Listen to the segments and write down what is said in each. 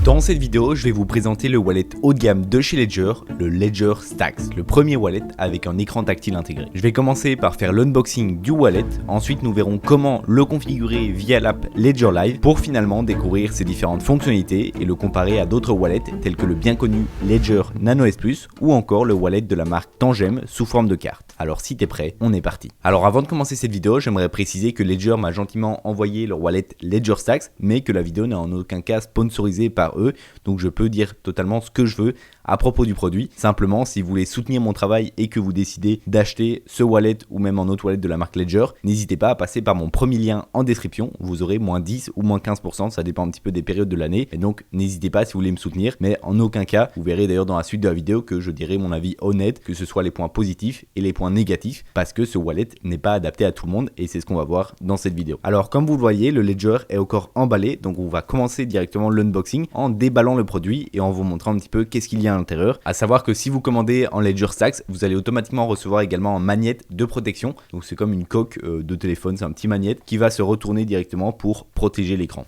Dans cette vidéo, je vais vous présenter le wallet haut de gamme de chez Ledger, le Ledger Stax, le premier wallet avec un écran tactile intégré. Je vais commencer par faire l'unboxing du wallet, ensuite nous verrons comment le configurer via l'app Ledger Live pour finalement découvrir ses différentes fonctionnalités et le comparer à d'autres wallets tels que le bien connu Ledger Nano S Plus ou encore le wallet de la marque Tangem sous forme de carte. Alors si t'es prêt, on est parti. Alors avant de commencer cette vidéo, j'aimerais préciser que Ledger m'a gentiment envoyé leur wallet Ledger Stax, mais que la vidéo n'est en aucun cas sponsorisée par eux, donc je peux dire totalement ce que je veux à propos du produit. Simplement, si vous voulez soutenir mon travail et que vous décidez d'acheter ce wallet ou même un autre wallet de la marque Ledger, n'hésitez pas à passer par mon premier lien en description, vous aurez moins 10 ou moins 15%, ça dépend un petit peu des périodes de l'année, et donc n'hésitez pas si vous voulez me soutenir, mais en aucun cas, vous verrez d'ailleurs dans la suite de la vidéo que je dirai mon avis honnête, que ce soit les points positifs et les points négatifs, parce que ce wallet n'est pas adapté à tout le monde et c'est ce qu'on va voir dans cette vidéo. Alors comme vous le voyez, le Ledger est encore emballé, donc on va commencer directement l'unboxing en déballant le produit et en vous montrant un petit peu qu'est-ce qu'il y a à l'intérieur. À savoir que si vous commandez en Ledger Stax, vous allez automatiquement recevoir également un magnète de protection, donc c'est comme une coque de téléphone, c'est un petit magnète qui va se retourner directement pour protéger l'écran.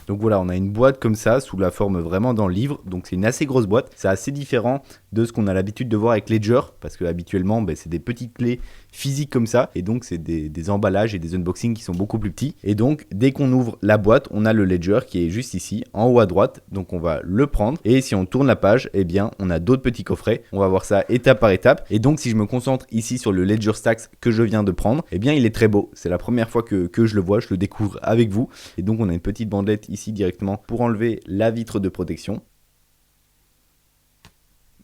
Donc voilà, on a une boîte comme ça, sous la forme vraiment d'un livre, donc c'est une assez grosse boîte, c'est assez différent de ce qu'on a l'habitude de voir avec Ledger, parce que habituellement c'est des petites clés physiques comme ça, et donc c'est des emballages et des unboxings qui sont beaucoup plus petits, et donc dès qu'on ouvre la boîte, on a le Ledger qui est juste ici, en haut à droite, donc on va le prendre, et si on tourne la page, eh bien on a d'autres petits coffrets, on va voir ça étape par étape, et donc si je me concentre ici sur le Ledger Stax que je viens de prendre, eh bien il est très beau, c'est la première fois que je le vois, je le découvre avec vous, et donc on a une petite bandelette ici directement pour enlever la vitre de protection.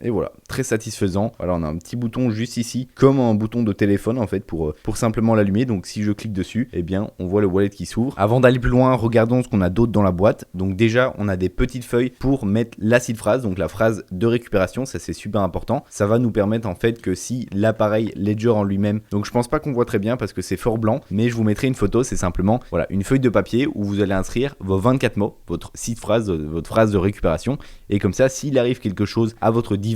Et voilà, très satisfaisant. Voilà, on a un petit bouton juste ici, comme un bouton de téléphone en fait, pour simplement l'allumer. Donc si je clique dessus, eh bien on voit le wallet qui s'ouvre. Avant d'aller plus loin, regardons ce qu'on a d'autre dans la boîte. Donc déjà, on a des petites feuilles pour mettre la seed phrase, donc la phrase de récupération, ça c'est super important. Ça va nous permettre en fait que si l'appareil Ledger en lui-même, donc je pense pas qu'on voit très bien parce que c'est fort blanc, mais je vous mettrai une photo, c'est simplement voilà, une feuille de papier où vous allez inscrire vos 24 mots, votre seed phrase, votre phrase de récupération. Et comme ça, s'il arrive quelque chose à votre device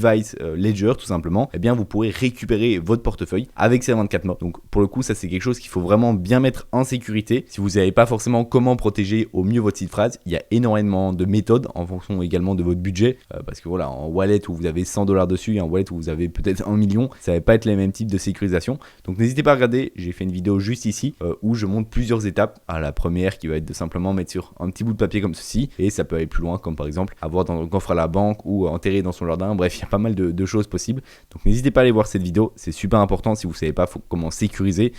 Ledger tout simplement, eh bien vous pourrez récupérer votre portefeuille avec ces 24 mots. Donc pour le coup, ça c'est quelque chose qu'il faut vraiment bien mettre en sécurité. Si vous savez pas forcément comment protéger au mieux votre seed phrase, il y a énormément de méthodes en fonction également de votre budget, parce que voilà, en wallet où vous avez 100$ dessus et en wallet où vous avez peut-être 1 million, ça va pas être les mêmes types de sécurisation. Donc n'hésitez pas à regarder, j'ai fait une vidéo juste ici où je montre plusieurs étapes. À la première qui va être de simplement mettre sur un petit bout de papier comme ceci, et ça peut aller plus loin comme par exemple avoir dans le coffre à la banque ou enterrer dans son jardin. Bref, il y a pas mal de choses possibles, donc n'hésitez pas à aller voir cette vidéo, c'est super important. Si vous ne savez pas comment sécuriser,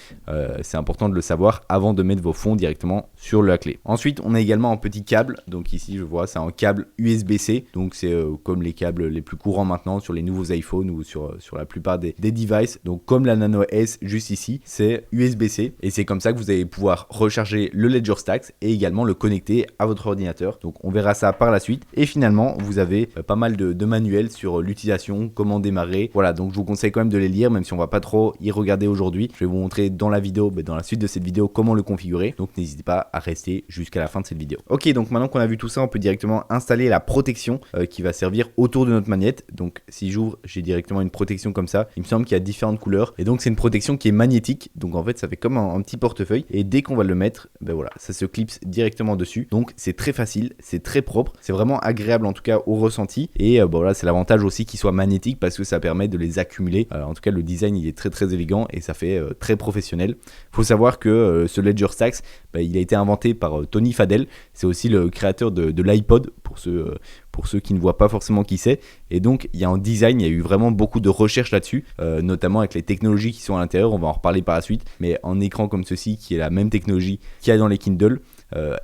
c'est important de le savoir avant de mettre vos fonds directement sur la clé. Ensuite on a également un petit câble, donc ici je vois c'est un câble USB-C, donc c'est comme les câbles les plus courants maintenant sur les nouveaux iPhones ou sur la plupart des devices, donc comme la Nano S juste ici, c'est USB-C et c'est comme ça que vous allez pouvoir recharger le Ledger Stax et également le connecter à votre ordinateur. Donc on verra ça par la suite, et finalement vous avez pas mal de manuels sur l'utilisation, comment démarrer. Voilà, donc je vous conseille quand même de les lire, même si on va pas trop y regarder aujourd'hui. Je vais vous montrer dans la vidéo, dans la suite de cette vidéo, comment le configurer. Donc n'hésitez pas à rester jusqu'à la fin de cette vidéo. Ok, donc maintenant qu'on a vu tout ça, on peut directement installer la protection qui va servir autour de notre magnète. Donc si j'ouvre, j'ai directement une protection comme ça. Il me semble qu'il y a différentes couleurs, et donc c'est une protection qui est magnétique. Donc en fait, ça fait comme un petit portefeuille, et dès qu'on va le mettre, voilà, ça se clipse directement dessus. Donc c'est très facile, c'est très propre, c'est vraiment agréable en tout cas au ressenti. Et voilà, c'est l'avantage aussi qu'il soit magnétique parce que ça permet de les accumuler. En tout cas, le design il est très élégant et ça fait très professionnel. Faut savoir que ce Ledger Stax, il a été inventé par Tony Fadell. C'est aussi le créateur de l'iPod pour ceux qui ne voient pas forcément qui c'est. Et donc il y a un design, il y a eu vraiment beaucoup de recherches là-dessus, notamment avec les technologies qui sont à l'intérieur, on va en reparler par la suite, mais un écran comme ceci qui est la même technologie qu'il y a dans les Kindle,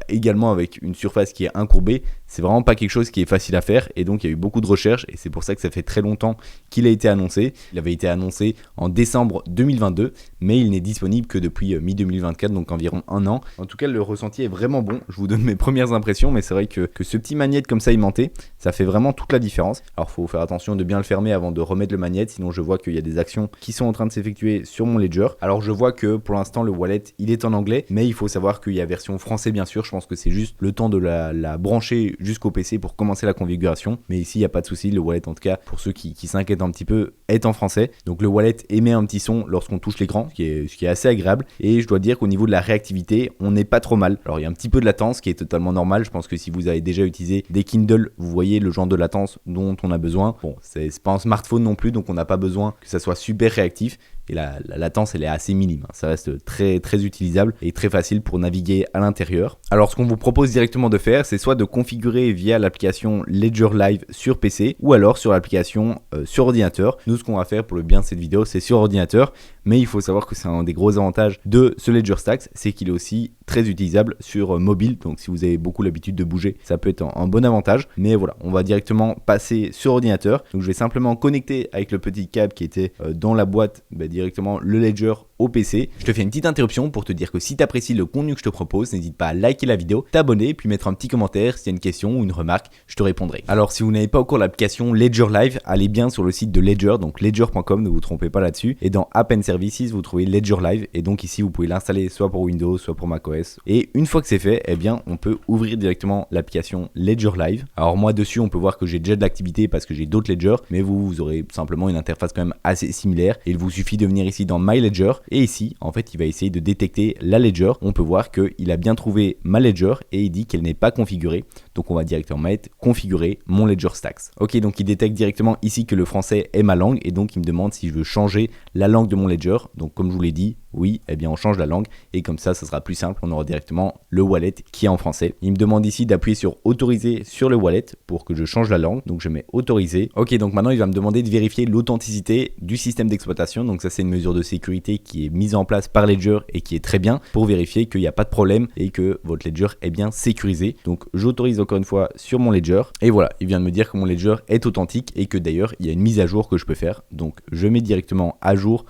également avec une surface qui est incourbée, c'est vraiment pas quelque chose qui est facile à faire, et donc il y a eu beaucoup de recherches, et c'est pour ça que ça fait très longtemps qu'il a été annoncé. Il avait été annoncé en décembre 2022, mais il n'est disponible que depuis mi-2024, donc environ un an. En tout cas, le ressenti est vraiment bon. Je vous donne mes premières impressions, mais c'est vrai que ce petit magnète comme ça aimanté, ça fait vraiment toute la différence. Alors faut faire attention de bien le fermer avant de remettre le magnète, sinon je vois qu'il y a des actions qui sont en train de s'effectuer sur mon Ledger. Alors je vois que pour l'instant le wallet il est en anglais, mais il faut savoir qu'il y a version français bien sûr. Je pense que c'est juste le temps de la brancher aller jusqu'au PC pour commencer la configuration. Mais ici, il n'y a pas de souci. Le wallet, en tout cas, pour ceux qui s'inquiètent un petit peu, est en français. Donc le wallet émet un petit son lorsqu'on touche l'écran, ce qui est assez agréable. Et je dois dire qu'au niveau de la réactivité, on n'est pas trop mal. Alors il y a un petit peu de latence qui est totalement normal. Je pense que si vous avez déjà utilisé des Kindle, vous voyez le genre de latence dont on a besoin. Bon, c'est pas un smartphone non plus, donc on n'a pas besoin que ça soit super réactif. Et la latence, elle est assez minime. Ça reste très très utilisable et très facile pour naviguer à l'intérieur. Alors ce qu'on vous propose directement de faire, c'est soit de configurer via l'application Ledger Live sur PC ou alors sur l'application sur ordinateur. Nous, ce qu'on va faire pour le bien de cette vidéo, c'est sur ordinateur. Mais il faut savoir que c'est un des gros avantages de ce Ledger Stacks, c'est qu'il est aussi très utilisable sur mobile. Donc si vous avez beaucoup l'habitude de bouger, ça peut être un bon avantage. Mais voilà, on va directement passer sur ordinateur. Donc je vais simplement connecter avec le petit câble qui était dans la boîte directement le Ledger au PC. Je te fais une petite interruption pour te dire que si tu apprécies le contenu que je te propose, n'hésite pas à liker la vidéo, t'abonner, puis mettre un petit commentaire s'il y a une question ou une remarque, je te répondrai. Alors si vous n'avez pas encore l'application Ledger Live, allez bien sur le site de Ledger, donc ledger.com, ne vous trompez pas là-dessus. Et dans App and Services, vous trouvez Ledger Live. Et donc ici, vous pouvez l'installer soit pour Windows, soit pour macOS. Et une fois que c'est fait, eh bien, on peut ouvrir directement l'application Ledger Live. Alors moi, dessus, on peut voir que j'ai déjà de l'activité parce que j'ai d'autres Ledger, mais vous aurez simplement une interface quand même assez similaire. Il vous suffit de venir ici dans My Ledger. Et ici, en fait, il va essayer de détecter la Ledger. On peut voir qu'il a bien trouvé ma Ledger et il dit qu'elle n'est pas configurée. Donc on va directement mettre configurer mon Ledger Stacks. Ok, donc il détecte directement ici que le français est ma langue et donc il me demande si je veux changer la langue de mon Ledger. Donc comme je vous l'ai dit, oui, eh bien on change la langue et comme ça sera plus simple, on aura directement le wallet qui est en français. Il me demande ici d'appuyer sur autoriser sur le wallet pour que je change la langue, donc je mets autoriser. Ok, donc maintenant il va me demander de vérifier l'authenticité du système d'exploitation, donc ça c'est une mesure de sécurité qui est mise en place par Ledger et qui est très bien pour vérifier qu'il n'y a pas de problème et que votre Ledger est bien sécurisé. Donc j'autorise encore une fois sur mon Ledger et voilà, il vient de me dire que mon Ledger est authentique et que d'ailleurs il y a une mise à jour que je peux faire, donc je mets directement à jour.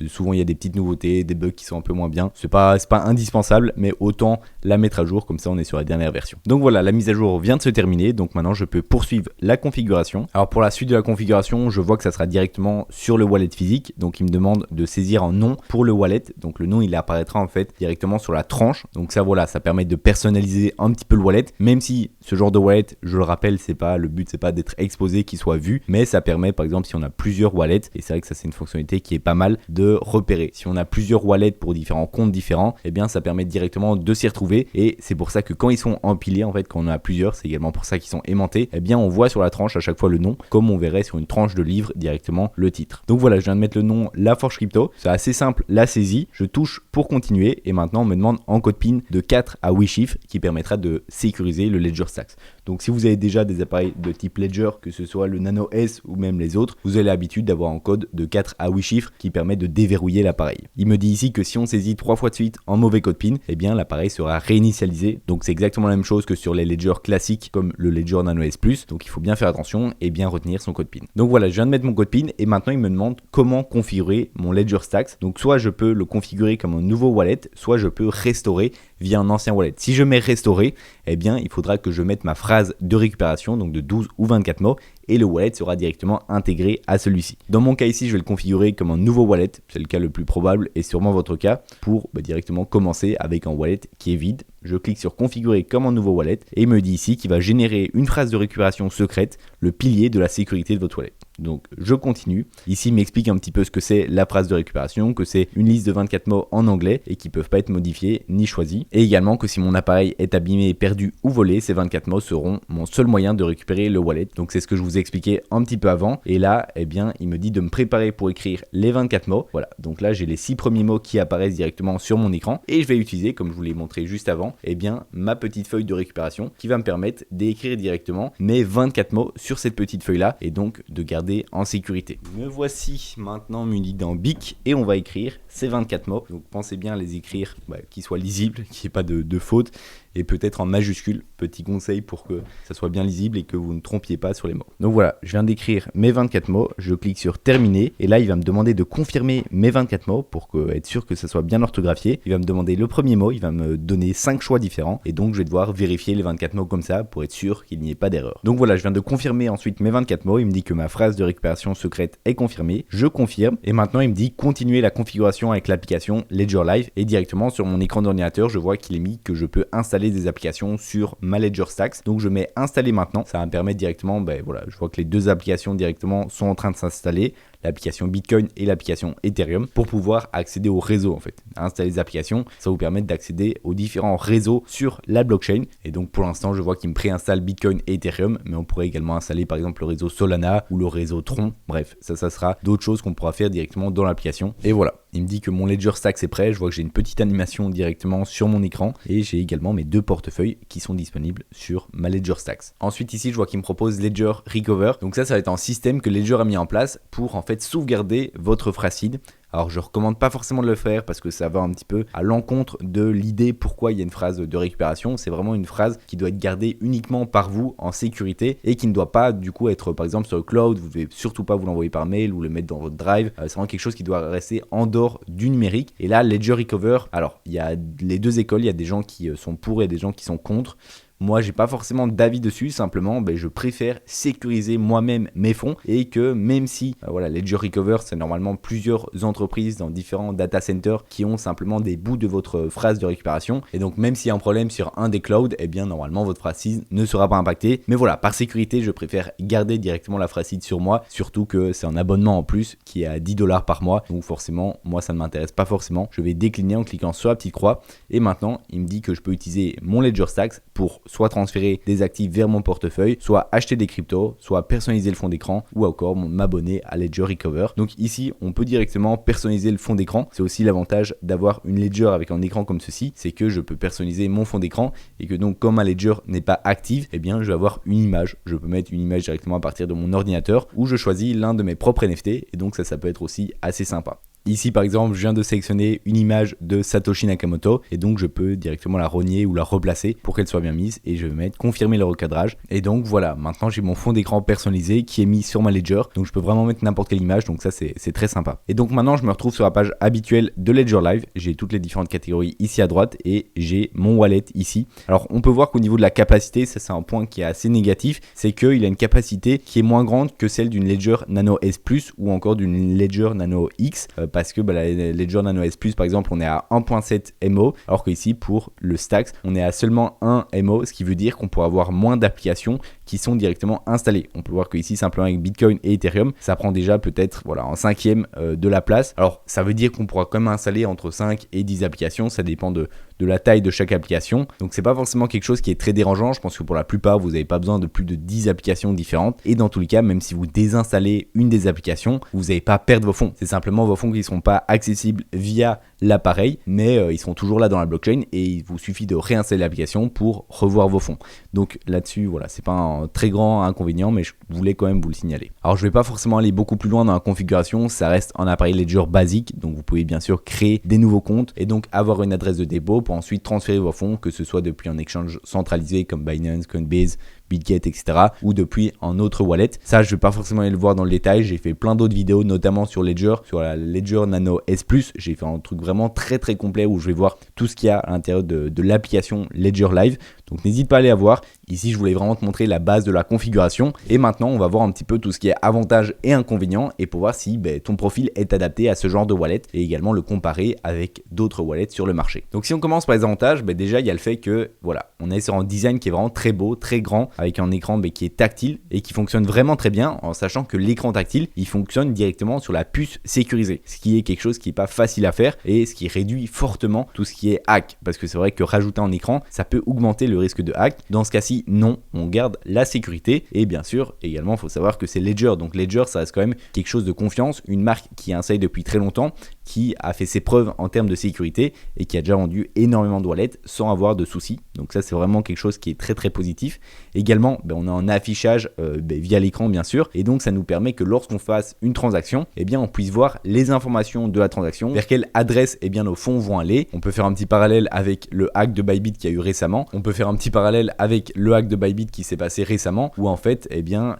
Souvent il y a des petites nouveautés, des bugs qui sont un peu moins bien. C'est pas indispensable, mais autant la mettre à jour, comme ça on est sur la dernière version. Donc voilà, la mise à jour vient de se terminer, donc maintenant je peux poursuivre la configuration. Alors pour la suite de la configuration, je vois que ça sera directement sur le wallet physique, donc il me demande de saisir un nom pour le wallet. Donc le nom il apparaîtra en fait directement sur la tranche. Donc ça voilà, ça permet de personnaliser un petit peu le wallet, même si ce genre de wallet, je le rappelle, le but c'est pas d'être exposé, qu'il soit vu, mais ça permet par exemple si on a plusieurs wallets, et c'est vrai que ça c'est une fonctionnalité qui est pas mal de repérer. Si on a plusieurs wallets pour différents comptes différents, eh bien ça permet directement de s'y retrouver et c'est pour ça que quand ils sont empilés, en fait quand on en a plusieurs, c'est également pour ça qu'ils sont aimantés, eh bien on voit sur la tranche à chaque fois le nom, comme on verrait sur une tranche de livre directement le titre. Donc voilà, je viens de mettre le nom La Forge Crypto, c'est assez simple, la saisie, je touche pour continuer et maintenant on me demande un code PIN de 4 à 8 chiffres qui permettra de sécuriser le Ledger Stacks. Donc si vous avez déjà des appareils de type Ledger, que ce soit le Nano S ou même les autres, vous avez l'habitude d'avoir un code de 4 à 8 chiffres qui permet de déverrouiller l'appareil. Il me dit ici que si on saisit 3 fois de suite un mauvais code PIN, eh bien l'appareil sera réinitialisé. Donc c'est exactement la même chose que sur les Ledger classiques comme le Ledger Nano S Plus. Donc il faut bien faire attention et bien retenir son code PIN. Donc voilà, je viens de mettre mon code PIN et maintenant il me demande comment configurer mon Ledger Stacks. Donc soit je peux le configurer comme un nouveau wallet, soit je peux restaurer via un ancien wallet. Si je mets restaurer, eh bien il faudra que je mette ma phrase de récupération, donc de 12 ou 24 mots, et le wallet sera directement intégré à celui-ci. Dans mon cas ici, je vais le configurer comme un nouveau wallet, c'est le cas le plus probable et sûrement votre cas, pour directement commencer avec un wallet qui est vide. Je clique sur configurer comme un nouveau wallet et il me dit ici qu'il va générer une phrase de récupération secrète, le pilier de la sécurité de votre wallet. Donc je continue. Ici il m'explique un petit peu ce que c'est la phrase de récupération, que c'est une liste de 24 mots en anglais et qui ne peuvent pas être modifiés ni choisis. Et également que si mon appareil est abîmé, perdu ou volé, ces 24 mots seront mon seul moyen de récupérer le wallet. Donc c'est ce que je vous ai expliqué un petit peu avant. Et là, eh bien, il me dit de me préparer pour écrire les 24 mots. Voilà, donc là j'ai les 6 premiers mots qui apparaissent directement sur mon écran et je vais utiliser, comme je vous l'ai montré juste avant, eh bien, ma petite feuille de récupération qui va me permettre d'écrire directement mes 24 mots sur cette petite feuille là et donc de garder en sécurité. Me voici maintenant muni d'un bic et on va écrire ces 24 mots. Donc pensez bien à les écrire qu'ils soient lisibles, qu'il n'y ait pas de faute et peut-être en majuscule, petit conseil pour que ça soit bien lisible et que vous ne trompiez pas sur les mots. Donc voilà, je viens d'écrire mes 24 mots, je clique sur terminer et là il va me demander de confirmer mes 24 mots pour être sûr que ça soit bien orthographié. Il va me demander le premier mot, il va me donner 5 choix différents et donc je vais devoir vérifier les 24 mots comme ça pour être sûr qu'il n'y ait pas d'erreur. Donc voilà, je viens de confirmer ensuite mes 24 mots, il me dit que ma phrase de récupération secrète est confirmée, je confirme et maintenant il me dit continuer la configuration avec l'application Ledger Live et directement sur mon écran d'ordinateur je vois qu'il est mis que je peux installer installer des applications sur ma Ledger Stacks. Donc je mets installer maintenant, ça va me permettre directement, voilà, je vois que les deux applications directement sont en train de s'installer, l'application Bitcoin et l'application Ethereum, pour pouvoir accéder au réseau en fait. Installer des applications, ça vous permet d'accéder aux différents réseaux sur la blockchain. Et donc pour l'instant, je vois qu'il me préinstalle Bitcoin et Ethereum, mais on pourrait également installer par exemple le réseau Solana ou le réseau Tron. Bref, ça sera d'autres choses qu'on pourra faire directement dans l'application. Et voilà, il me dit que mon Ledger Stacks est prêt. Je vois que j'ai une petite animation directement sur mon écran et j'ai également mes deux portefeuilles qui sont disponibles sur ma Ledger Stacks. Ensuite ici, je vois qu'il me propose Ledger Recover. Donc ça va être un système que Ledger a mis en place pour en fait sauvegarder votre Fracid. Alors je recommande pas forcément de le faire parce que ça va un petit peu à l'encontre de l'idée pourquoi il y a une phrase de récupération. C'est vraiment une phrase qui doit être gardée uniquement par vous en sécurité et qui ne doit pas du coup être par exemple sur le cloud. Vous ne devez surtout pas vous l'envoyer par mail ou le mettre dans votre drive. C'est vraiment quelque chose qui doit rester en dehors du numérique. Et là, Ledger Recover, alors il y a les deux écoles, il y a des gens qui sont pour et des gens qui sont contre. Moi, j'ai pas forcément d'avis dessus, simplement, je préfère sécuriser moi-même mes fonds et que même si, Ledger Recover, c'est normalement plusieurs entreprises dans différents data centers qui ont simplement des bouts de votre phrase de récupération. Et donc, même s'il y a un problème sur un des clouds, normalement, votre phrase ne sera pas impactée. Mais voilà, par sécurité, je préfère garder directement la phrase sur moi, surtout que c'est un abonnement en plus qui est à $10 par mois. Donc, forcément, moi, ça ne m'intéresse pas forcément. Je vais décliner en cliquant sur la petite croix. Et maintenant, il me dit que je peux utiliser mon Ledger Stacks pour soit transférer des actifs vers mon portefeuille, soit acheter des cryptos, soit personnaliser le fond d'écran ou encore m'abonner à Ledger Recover. Donc ici, on peut directement personnaliser le fond d'écran. C'est aussi l'avantage d'avoir une Ledger avec un écran comme ceci, c'est que je peux personnaliser mon fond d'écran et que donc comme ma Ledger n'est pas active, je vais avoir une image. Je peux mettre une image directement à partir de mon ordinateur où je choisis l'un de mes propres NFT et donc ça peut être aussi assez sympa. Ici par exemple, je viens de sélectionner une image de Satoshi Nakamoto et donc je peux directement la rogner ou la replacer pour qu'elle soit bien mise et je vais mettre confirmer le recadrage. Et donc voilà, maintenant j'ai mon fond d'écran personnalisé qui est mis sur ma Ledger, donc je peux vraiment mettre n'importe quelle image, donc ça c'est très sympa. Et donc maintenant je me retrouve sur la page habituelle de Ledger Live, j'ai toutes les différentes catégories ici à droite et j'ai mon wallet ici. Alors on peut voir qu'au niveau de la capacité, ça c'est un point qui est assez négatif, c'est qu'il a une capacité qui est moins grande que celle d'une Ledger Nano S Plus ou encore d'une Ledger Nano X. Parce que la Ledger Nano S Plus par exemple on est à 1.7 MO alors qu'ici pour le Stacks on est à seulement 1 MO, ce qui veut dire qu'on pourra avoir moins d'applications qui sont directement installées. On peut voir que ici simplement avec Bitcoin et Ethereum ça prend déjà peut-être un cinquième de la place. Alors ça veut dire qu'on pourra quand même installer entre 5 et 10 applications, ça dépend de la taille de chaque application. Donc c'est pas forcément quelque chose qui est très dérangeant. Je pense que pour la plupart vous n'avez pas besoin de plus de 10 applications différentes et dans tous les cas même si vous désinstallez une des applications vous n'allez pas perdre vos fonds. C'est simplement vos fonds qui ne seront pas accessibles via l'appareil mais ils seront toujours là dans la blockchain et il vous suffit de réinstaller l'application pour revoir vos fonds. Donc là-dessus c'est pas un très grand inconvénient mais je voulais quand même vous le signaler. Alors je vais pas forcément aller beaucoup plus loin dans la configuration, ça reste un appareil Ledger basique donc vous pouvez bien sûr créer des nouveaux comptes et donc avoir une adresse de dépôt pour ensuite transférer vos fonds, que ce soit depuis un exchange centralisé comme Binance, Coinbase, Bitget, etc. ou depuis un autre wallet. Ça, je vais pas forcément aller le voir dans le détail. J'ai fait plein d'autres vidéos, notamment sur Ledger, sur la Ledger Nano S Plus. J'ai fait un truc vraiment très très complet où je vais voir tout ce qu'il y a à l'intérieur de l'application Ledger Live. Donc n'hésite pas à aller la voir. Ici, je voulais vraiment te montrer la base de la configuration. Et maintenant, on va voir un petit peu tout ce qui est avantages et inconvénients et pour voir si ton profil est adapté à ce genre de wallet et également le comparer avec d'autres wallets sur le marché. Donc si on commence par les avantages, déjà il y a le fait que on est sur un design qui est vraiment très beau, très grand, avec un écran qui est tactile et qui fonctionne vraiment très bien en sachant que l'écran tactile, il fonctionne directement sur la puce sécurisée, ce qui est quelque chose qui n'est pas facile à faire et ce qui réduit fortement tout ce qui est hack parce que c'est vrai que rajouter un écran, ça peut augmenter le risque de hack. Dans ce cas-ci, non, on garde la sécurité et bien sûr, également, il faut savoir que c'est Ledger. Donc Ledger, ça reste quand même quelque chose de confiance, une marque qui installe depuis très longtemps, qui a fait ses preuves en termes de sécurité et qui a déjà vendu énormément de wallets sans avoir de soucis. Donc ça, c'est vraiment quelque chose qui est très très positif. Également, on a un affichage via l'écran bien sûr et donc ça nous permet que lorsqu'on fasse une transaction, on puisse voir les informations de la transaction, vers quelle adresse nos fonds vont aller. On peut faire un petit parallèle avec le hack de Bybit qu'il y a eu récemment. On peut faire un petit parallèle avec le hack de Bybit qui s'est passé récemment où en fait,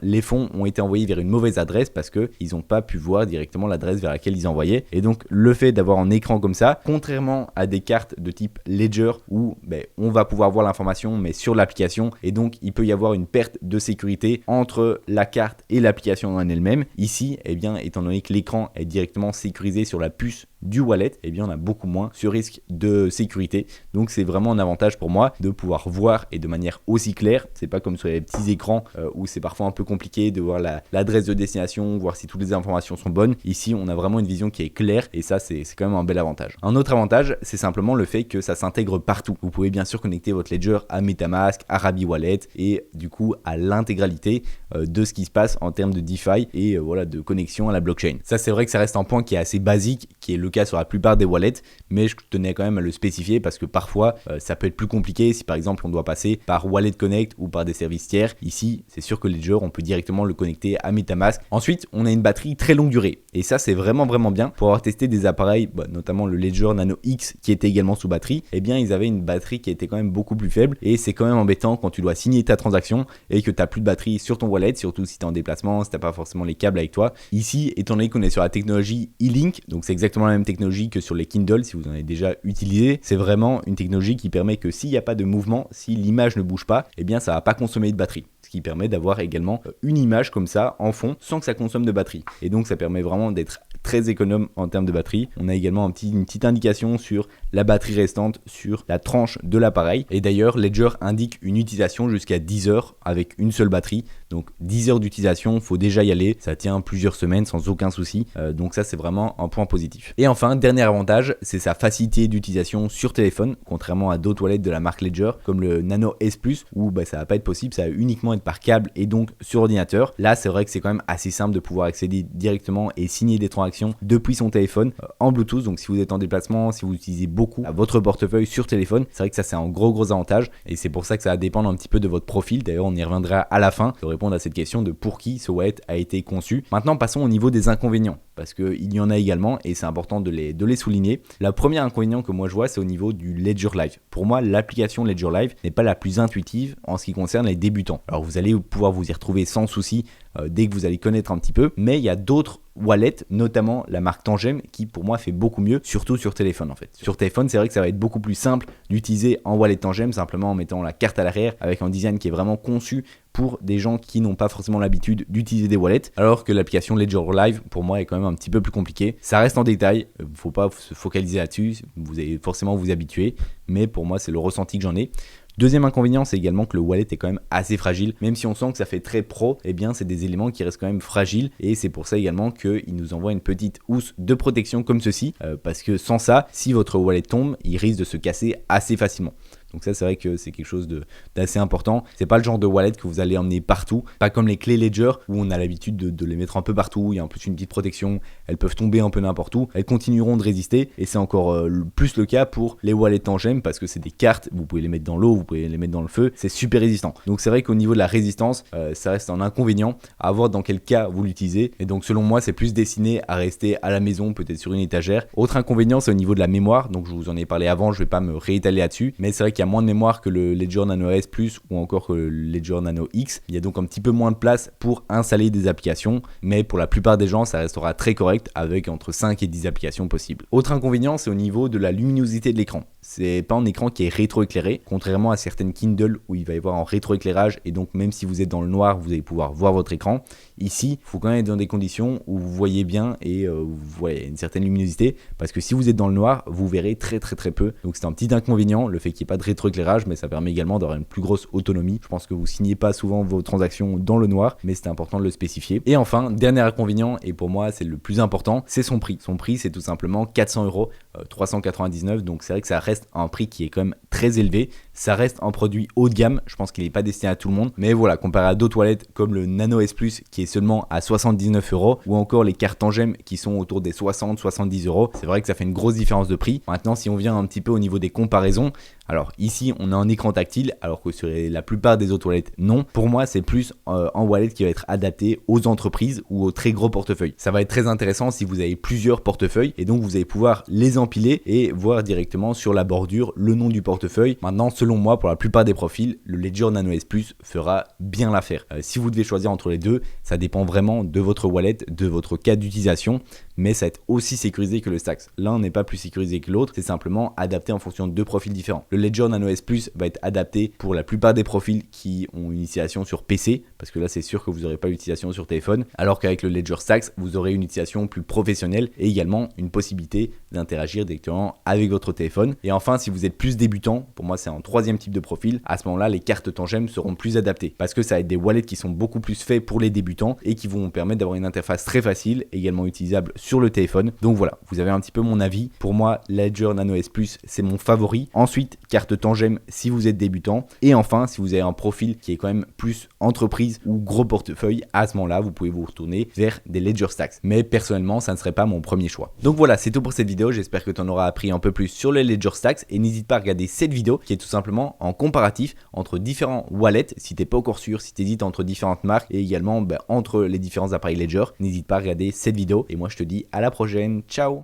les fonds ont été envoyés vers une mauvaise adresse parce qu'ils n'ont pas pu voir directement l'adresse vers laquelle ils envoyaient. Et donc le fait d'avoir un écran comme ça, contrairement à des cartes de type Ledger où on va pouvoir voir l'information mais sur l'application et donc il peut y avoir une perte de sécurité entre la carte et l'application en elle-même. Ici, étant donné que l'écran est directement sécurisé sur la puce du wallet, eh bien on a beaucoup moins ce risque de sécurité. Donc c'est vraiment un avantage pour moi de pouvoir voir et de manière aussi claire. C'est pas comme sur les petits écrans où c'est parfois un peu compliqué de voir l'adresse de destination, voir si toutes les informations sont bonnes. Ici on a vraiment une vision qui est claire et ça c'est quand même un bel avantage. Un autre avantage, c'est simplement le fait que ça s'intègre partout. Vous pouvez bien sûr connecter votre Ledger à MetaMask, à Rabby Wallet et du coup à l'intégralité de ce qui se passe en termes de DeFi et voilà, de connexion à la blockchain. Ça c'est vrai que ça reste un point qui est assez basique, qui est le cas sur la plupart des wallets, mais je tenais quand même à le spécifier parce que parfois ça peut être plus compliqué si par exemple on doit passer par Wallet Connect ou par des services tiers. Ici c'est sûr que Ledger on peut directement le connecter à MetaMask. Ensuite on a une batterie très longue durée et ça c'est vraiment bien pour avoir testé des appareils, notamment le Ledger Nano X qui était également sous batterie. Eh bien ils avaient une batterie qui était quand même beaucoup plus faible et c'est quand même embêtant quand tu dois signer ta transaction et que tu n'as plus de batterie sur ton wallet, surtout si tu es en déplacement, si tu n'as pas forcément les câbles avec toi. Ici, étant donné qu'on est sur la technologie E-Link, donc c'est exactement la même technologie que sur les Kindle si vous en avez déjà utilisé, c'est vraiment une technologie qui permet que s'il n'y a pas de mouvement, si l'image ne bouge pas, eh bien ça va pas consommer de batterie. Ce qui permet d'avoir également une image comme ça en fond sans que ça consomme de batterie. Et donc ça permet vraiment d'être très économe en termes de batterie. On a également une petite indication sur la batterie restante sur la tranche de l'appareil. Et d'ailleurs, Ledger indique une utilisation jusqu'à 10 heures avec une seule batterie. Donc 10 heures d'utilisation, il faut déjà y aller. Ça tient plusieurs semaines sans aucun souci. Donc ça, c'est vraiment un point positif. Et enfin, dernier avantage, c'est sa facilité d'utilisation sur téléphone, contrairement à d'autres wallets de la marque Ledger, comme le Nano S Plus, où ça va pas être possible, ça va uniquement être par câble et donc sur ordinateur. Là, c'est vrai que c'est quand même assez simple de pouvoir accéder directement et signer des transactions depuis son téléphone en Bluetooth. Donc si vous êtes en déplacement, si vous utilisez beaucoup votre portefeuille sur téléphone, c'est vrai que ça c'est un gros avantage et c'est pour ça que ça va dépendre un petit peu de votre profil. D'ailleurs on y reviendra à la fin pour répondre à cette question de pour qui ce wallet a été conçu. Maintenant passons au niveau des inconvénients parce qu'il y en a également et c'est important de les souligner. La première inconvénient que moi je vois, c'est au niveau du Ledger Live. Pour moi, l'application Ledger Live n'est pas la plus intuitive en ce qui concerne les débutants. Alors vous allez pouvoir vous y retrouver sans souci dès que vous allez connaître un petit peu, mais il y a d'autres wallets, notamment la marque Tangem, qui pour moi fait beaucoup mieux, surtout sur téléphone en fait. Sur téléphone, c'est vrai que ça va être beaucoup plus simple d'utiliser en wallet Tangem, simplement en mettant la carte à l'arrière avec un design qui est vraiment conçu pour des gens qui n'ont pas forcément l'habitude d'utiliser des wallets, alors que l'application Ledger Live pour moi est quand même un petit peu plus compliquée. Ça reste en détail, faut pas se focaliser là-dessus, vous allez forcément vous habituer, mais pour moi c'est le ressenti que j'en ai. Deuxième inconvénient, c'est également que le wallet est quand même assez fragile. Même si on sent que ça fait très pro, eh bien c'est des éléments qui restent quand même fragiles et c'est pour ça également qu'il nous envoie une petite housse de protection comme ceci, parce que sans ça, si votre wallet tombe, il risque de se casser assez facilement. Donc ça c'est vrai que c'est quelque chose d'assez important. C'est pas le genre de wallet que vous allez emmener partout, pas comme les clés Ledger où on a l'habitude de les mettre un peu partout, il y a en plus une petite protection, elles peuvent tomber un peu n'importe où, elles continueront de résister et c'est encore plus le cas pour les wallets Tangem parce que c'est des cartes, vous pouvez les mettre dans l'eau, vous pouvez les mettre dans le feu, c'est super résistant. Donc c'est vrai qu'au niveau de la résistance, ça reste un inconvénient à voir dans quel cas vous l'utilisez et donc selon moi c'est plus destiné à rester à la maison, peut-être sur une étagère. Autre inconvénient c'est au niveau de la mémoire, donc je vous en ai parlé avant, je vais pas me réétaler là-dessus, mais c'est vrai qu'il y a moins de mémoire que le Ledger Nano S Plus ou encore que le Ledger Nano X. Il y a donc un petit peu moins de place pour installer des applications, mais pour la plupart des gens, ça restera très correct avec entre 5 et 10 applications possibles. Autre inconvénient, c'est au niveau de la luminosité de l'écran. C'est pas un écran qui est rétroéclairé, contrairement à certaines Kindle où il va y avoir un rétroéclairage et donc même si vous êtes dans le noir, vous allez pouvoir voir votre écran. Ici, il faut quand même être dans des conditions où vous voyez bien et vous voyez une certaine luminosité parce que si vous êtes dans le noir, vous verrez très peu. Donc c'est un petit inconvénient, le fait qu'il n'y ait pas de rétroéclairage, mais ça permet également d'avoir une plus grosse autonomie. Je pense que vous signez pas souvent vos transactions dans le noir, mais c'est important de le spécifier. Et enfin, dernier inconvénient, et pour moi c'est le plus important, c'est son prix. Son prix c'est tout simplement 400 €, 399, donc c'est vrai que ça reste un prix qui est quand même très élevé. Ça reste un produit haut de gamme, je pense qu'il n'est pas destiné à tout le monde, mais voilà, comparé à d'autres wallets comme le Nano S Plus qui est seulement à 79 € ou encore les cartes Tangem qui sont autour des 60-70 €, c'est vrai que ça fait une grosse différence de prix. Maintenant, si on vient un petit peu au niveau des comparaisons, alors ici on a un écran tactile alors que sur la plupart des autres wallets non. Pour moi c'est plus un wallet qui va être adapté aux entreprises ou aux très gros portefeuilles. Ça va être très intéressant si vous avez plusieurs portefeuilles et donc vous allez pouvoir les empiler et voir directement sur la bordure le nom du portefeuille. Maintenant selon selon moi, pour la plupart des profils, le Ledger Nano S Plus fera bien l'affaire. Si vous devez choisir entre les deux, ça dépend vraiment de votre wallet, de votre cas d'utilisation, mais ça va être aussi sécurisé que le Stax. L'un n'est pas plus sécurisé que l'autre, c'est simplement adapté en fonction de deux profils différents. Le Ledger Nano S Plus va être adapté pour la plupart des profils qui ont une utilisation sur PC, parce que là c'est sûr que vous n'aurez pas l'utilisation sur téléphone, alors qu'avec le Ledger Stax, vous aurez une utilisation plus professionnelle et également une possibilité d'interagir directement avec votre téléphone. Et enfin, si vous êtes plus débutant, pour moi c'est un troisième type de profil, à ce moment-là les cartes tangem seront plus adaptées, parce que ça va être des wallets qui sont beaucoup plus faits pour les débutants et qui vont vous permettre d'avoir une interface très facile, également utilisable sur le téléphone. Donc voilà, vous avez un petit peu mon avis. Pour moi, Ledger Nano S Plus, c'est mon favori. Ensuite, carte tangem si vous êtes débutant. Et enfin, si vous avez un profil qui est quand même plus entreprise ou gros portefeuille, à ce moment-là, vous pouvez vous retourner vers des Ledger Stax. Mais personnellement, ça ne serait pas mon premier choix. Donc voilà, c'est tout pour cette vidéo. J'espère que tu en auras appris un peu plus sur les Ledger Stax. Et n'hésite pas à regarder cette vidéo qui est tout simplement en comparatif entre différents wallets. Si tu n'es pas encore sûr, si tu hésites entre différentes marques et également entre les différents appareils Ledger, n'hésite pas à regarder cette vidéo. Et moi, je te dis à la prochaine. Ciao!